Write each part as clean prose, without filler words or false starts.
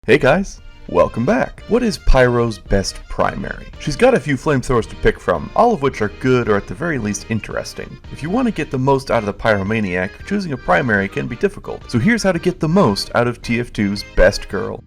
Hey guys, welcome back. What is Pyro's best primary? She's got a few flamethrowers to pick from, all of which are good or at the very least interesting. If you want to get the most out of the pyromaniac, choosing a primary can be difficult. So here's how to get the most out of TF2's best girl.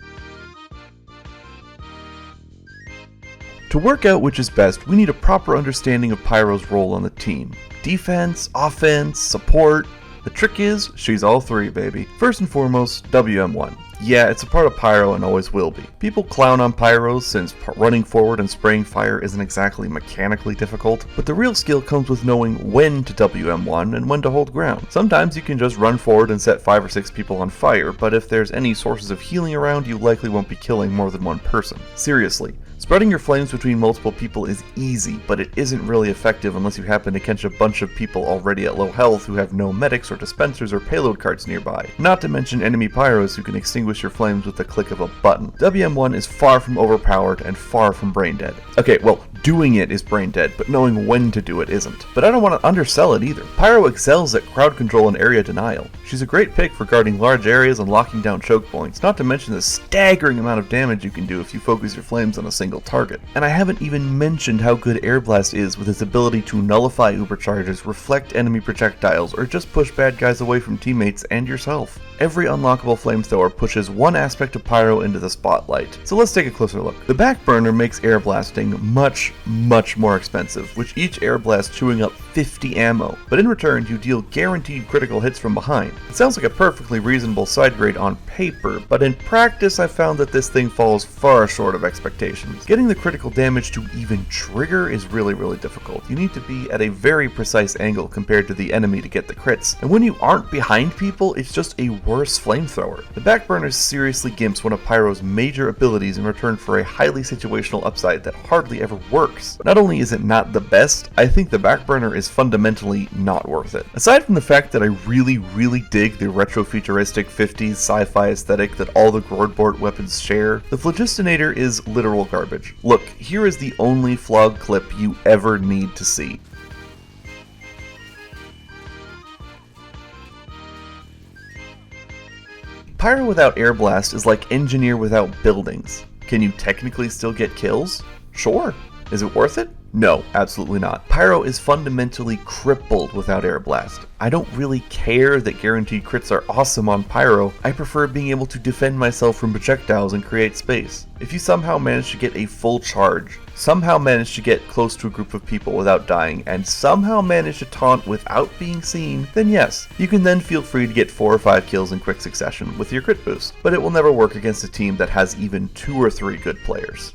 To work out which is best, we need a proper understanding of Pyro's role on the team. Defense, offense, support. The trick is, she's all three, baby. First and foremost, WM1. Yeah, it's a part of Pyro and always will be. People clown on Pyros since running forward and spraying fire isn't exactly mechanically difficult, but the real skill comes with knowing when to WM1 and when to hold ground. Sometimes you can just run forward and set 5 or 6 people on fire, but if there's any sources of healing around, you likely won't be killing more than one person. Seriously. Spreading your flames between multiple people is easy, but it isn't really effective unless you happen to catch a bunch of people already at low health who have no medics or dispensers or payload carts nearby. Not to mention enemy pyros who can extinguish your flames with the click of a button. WM1 is far from overpowered and far from brain dead. Okay, well, doing it is brain dead, but knowing when to do it isn't. But I don't want to undersell it either. Pyro excels at crowd control and area denial. She's a great pick for guarding large areas and locking down choke points, not to mention the staggering amount of damage you can do if you focus your flames on a single target. And I haven't even mentioned how good Air Blast is with its ability to nullify ubercharges, reflect enemy projectiles, or just push bad guys away from teammates and yourself. Every unlockable flamethrower pushes one aspect of Pyro into the spotlight. So let's take a closer look. The Backburner makes air blasting much more expensive, with each air blast chewing up 50 ammo, but in return you deal guaranteed critical hits from behind. It sounds like a perfectly reasonable side grade on paper, but in practice I've found that this thing falls far short of expectations. Getting the critical damage to even trigger is really difficult. You need to be at a very precise angle compared to the enemy to get the crits, and when you aren't behind people, it's just a worse flamethrower. The Backburner seriously gimps one of Pyro's major abilities in return for a highly situational upside that hardly ever works. Not only is it not the best, I think the Backburner is fundamentally not worth it. Aside from the fact that I really dig the retro-futuristic 50s sci-fi aesthetic that all the Groardbort weapons share, the Phlogistinator is literal garbage. Look, here is the only Phlog clip you ever need to see. Pyro without Air Blast is like Engineer without buildings. Can you technically still get kills? Sure. Is it worth it? No, absolutely not. Pyro is fundamentally crippled without Air Blast. I don't really care that guaranteed crits are awesome on Pyro. I prefer being able to defend myself from projectiles and create space. If you somehow manage to get a full charge, somehow manage to get close to a group of people without dying, and somehow manage to taunt without being seen, then yes, you can then feel free to get 4 or 5 kills in quick succession with your crit boost, but it will never work against a team that has even 2 or 3 good players.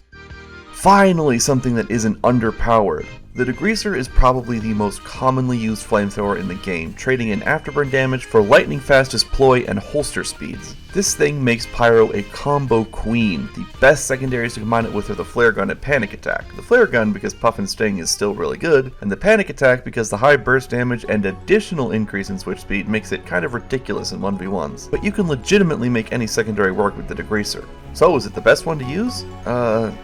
Finally, something that isn't underpowered. The Degreaser is probably the most commonly used flamethrower in the game, trading in afterburn damage for lightning fast deploy and holster speeds. This thing makes Pyro a combo queen. The best secondaries to combine it with are the flare gun and panic attack. The flare gun because puff and sting is still really good, and the panic attack because the high burst damage and additional increase in switch speed makes it kind of ridiculous in 1v1s. But you can legitimately make any secondary work with the Degreaser. So is it the best one to use?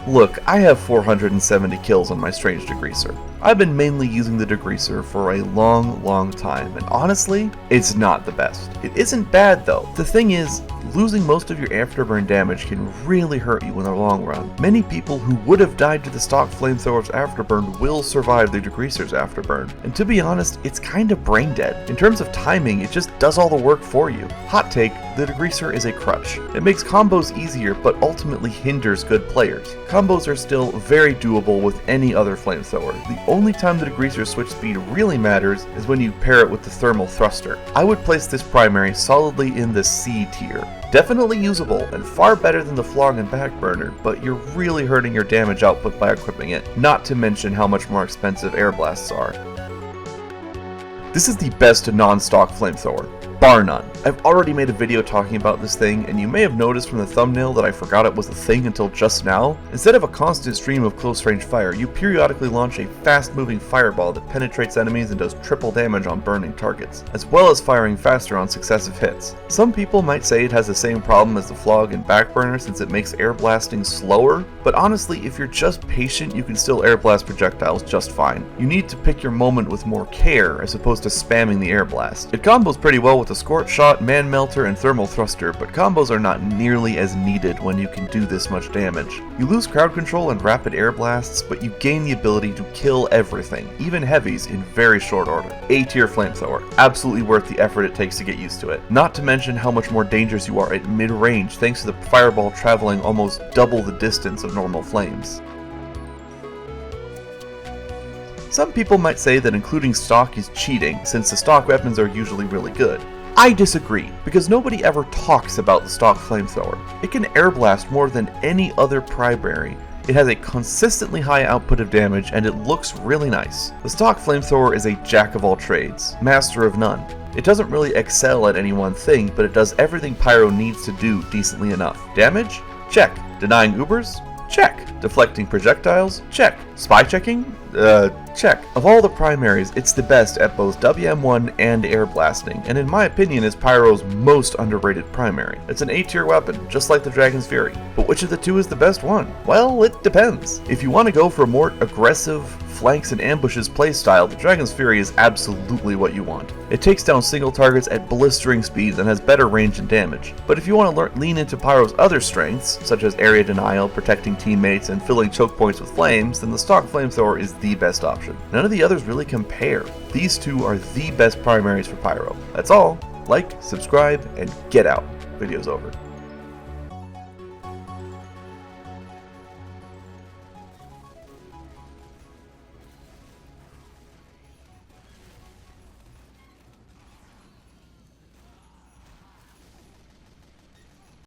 Look, I have 470 kills on my strange Degreaser. I've been mainly using the Degreaser for a long time, and honestly, it's not the best. It isn't bad though. The thing is, losing most of your afterburn damage can really hurt you in the long run. Many people who would have died to the stock flamethrower's afterburn will survive the Degreaser's afterburn, and to be honest, it's kinda brain dead. In terms of timing, it just does all the work for you. Hot take, the Degreaser is a crutch. It makes combos easier, but ultimately hinders good players. Combos are still very doable with any other flamethrower. The only time the Degreaser's switch speed really matters is when you pair it with the thermal thruster. I would place this primary solidly in the C tier. Definitely usable and far better than the Phlog and Backburner, but you're really hurting your damage output by equipping it, not to mention how much more expensive air blasts are. This is the best non-stock flamethrower, bar none. I've already made a video talking about this thing, and you may have noticed from the thumbnail that I forgot it was a thing until just now. Instead of a constant stream of close range fire, you periodically launch a fast moving fireball that penetrates enemies and does triple damage on burning targets, as well as firing faster on successive hits. Some people might say it has the same problem as the Phlog and Backburner since it makes air blasting slower, but honestly, if you're just patient, you can still air blast projectiles just fine. You need to pick your moment with more care as opposed to spamming the air blast. It combos pretty well with with a Scorch Shot, Man Melter, and Thermal Thruster, but combos are not nearly as needed when you can do this much damage. You lose crowd control and rapid air blasts, but you gain the ability to kill everything, even heavies, in very short order. A tier Flamethrower, absolutely worth the effort it takes to get used to it. Not to mention how much more dangerous you are at mid-range thanks to the fireball traveling almost double the distance of normal flames. Some people might say that including stock is cheating, since the stock weapons are usually really good. I disagree, because nobody ever talks about the stock Flamethrower. It can air blast more than any other primary. It has a consistently high output of damage, and it looks really nice. The stock Flamethrower is a jack of all trades, master of none. It doesn't really excel at any one thing, but it does everything Pyro needs to do decently enough. Damage? Check. Denying Ubers? Check. Deflecting projectiles? Check. Spy checking? Check. Of all the primaries, it's the best at both WM1 and air blasting, and in my opinion is Pyro's most underrated primary. It's an A tier weapon, just like the Dragon's Fury. But which of the two is the best one? Well, it depends. If you want to go for a more aggressive flanks and ambushes playstyle, the Dragon's Fury is absolutely what you want. It takes down single targets at blistering speeds and has better range and damage. But if you want to lean into Pyro's other strengths, such as area denial, protecting teammates, and filling choke points with flames, then the stock Flamethrower is the best option. None of the others really compare. These two are the best primaries for Pyro. That's all. Like, subscribe, and get out. Video's over.